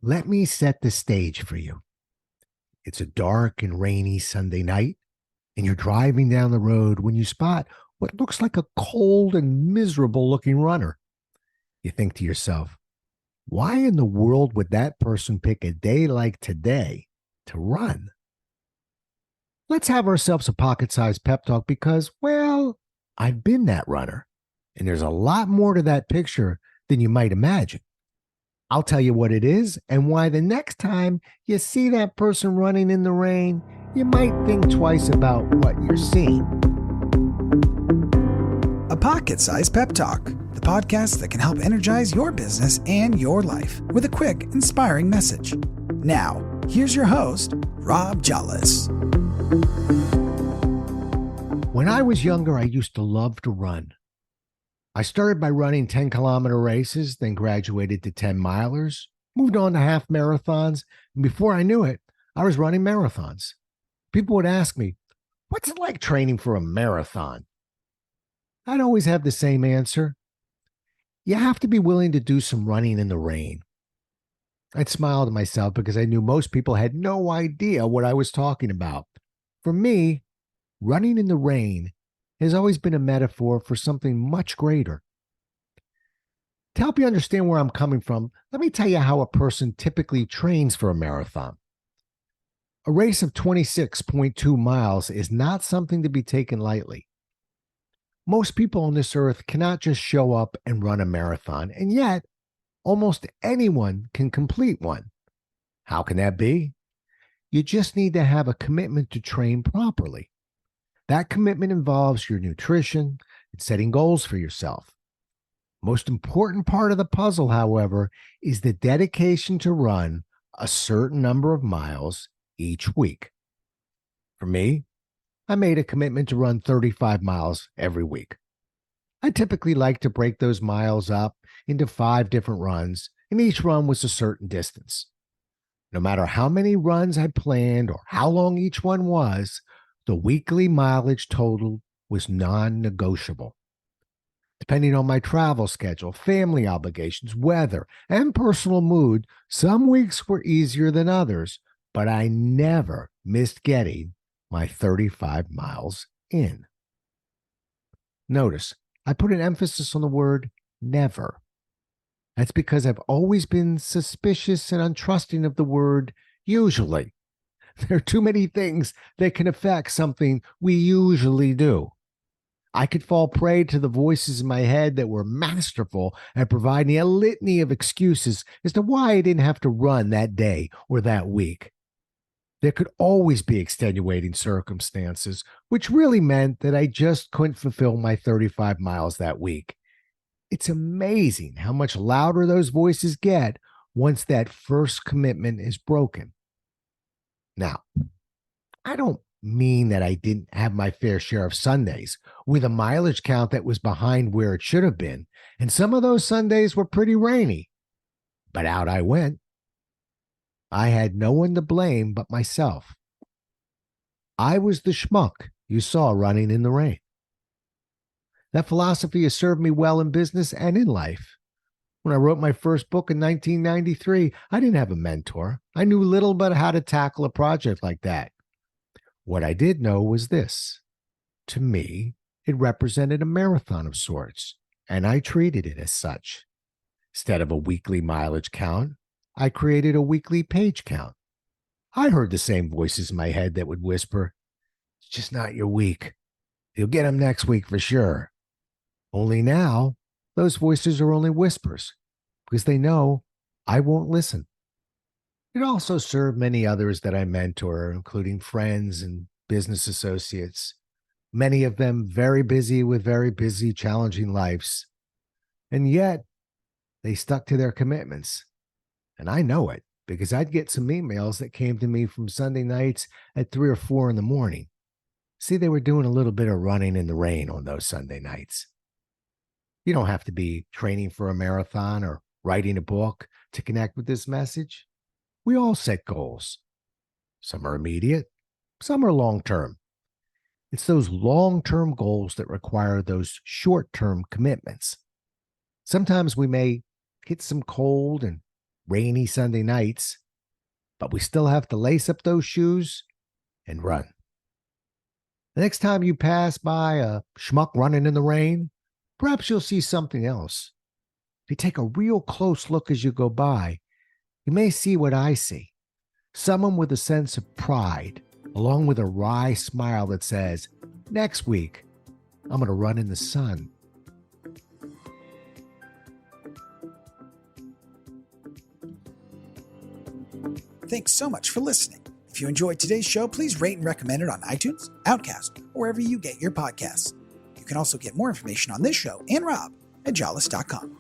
Let me set the stage for you. It's a dark and rainy Sunday night, and you're driving down the road when you spot what looks like a cold and miserable looking runner. You think to yourself, why in the world would that person pick a day like today to run? Let's have ourselves a pocket sized pep talk because, well, I've been that runner, and there's a lot more to that picture than you might imagine. I'll tell you what it is and why the next time you see that person running in the rain, you might think twice about what you're seeing. A pocket-sized pep talk, the podcast that can help energize your business and your life with a quick, inspiring message. Now, here's your host, Rob Jollis. When I was younger, I used to love to run. I started by running 10-kilometer races, then graduated to 10-milers, moved on to half marathons, and before I knew it, I was running marathons. People would ask me, what's it like training for a marathon? I'd always have the same answer. You have to be willing to do some running in the rain. I'd smile to myself because I knew most people had no idea what I was talking about. For me, running in the rain has always been a metaphor for something much greater. To help you understand where I'm coming from, let me tell you how a person typically trains for a marathon. A race of 26.2 miles is not something to be taken lightly. Most people on this earth cannot just show up and run a marathon, and yet almost anyone can complete one. How can that be? You just need to have a commitment to train properly. That commitment involves your nutrition and setting goals for yourself. Most important part of the puzzle, however, is the dedication to run a certain number of miles each week. For me, I made a commitment to run 35 miles every week. I typically like to break those miles up into 5 different runs, and each run was a certain distance. No matter how many runs I planned or how long each one was, the weekly mileage total was non-negotiable. Depending on my travel schedule, family obligations, weather, and personal mood, some weeks were easier than others, but I never missed getting my 35 miles in. Notice, I put an emphasis on the word never. That's because I've always been suspicious and untrusting of the word usually. There are too many things that can affect something we usually do. I could fall prey to the voices in my head that were masterful at providing a litany of excuses as to why I didn't have to run that day or that week. There could always be extenuating circumstances, which really meant that I just couldn't fulfill my 35 miles that week. It's amazing how much louder those voices get once that first commitment is broken. Now, I don't mean that I didn't have my fair share of Sundays with a mileage count that was behind where it should have been, and some of those Sundays were pretty rainy. But out I went. I had no one to blame but myself. I was the schmuck you saw running in the rain. That philosophy has served me well in business and in life. When I wrote my first book in 1993, I didn't have a mentor. I knew little about how to tackle a project like that. What I did know was this. To me, it represented a marathon of sorts, and I treated it as such. Instead of a weekly mileage count, I created a weekly page count. I heard the same voices in my head that would whisper, it's just not your week. You'll get them next week for sure. Only now, those voices are only whispers because they know I won't listen. It also served many others that I mentor, including friends and business associates, many of them very busy with very busy, challenging lives. And yet, they stuck to their commitments. And I know it because I'd get some emails that came to me from Sunday nights at 3 or 4 in the morning. See, they were doing a little bit of running in the rain on those Sunday nights. You don't have to be training for a marathon or writing a book to connect with this message. We all set goals. Some are immediate, some are long-term. It's those long-term goals that require those short-term commitments. Sometimes we may hit some cold and rainy Sunday nights, but we still have to lace up those shoes and run. The next time you pass by a schmuck running in the rain, perhaps you'll see something else. If you take a real close look as you go by, you may see what I see. Someone with a sense of pride, along with a wry smile that says, "Next week, I'm going to run in the sun." Thanks so much for listening. If you enjoyed today's show, please rate and recommend it on iTunes, Outcast, or wherever you get your podcasts. You can also get more information on this show and Rob at jollis.com.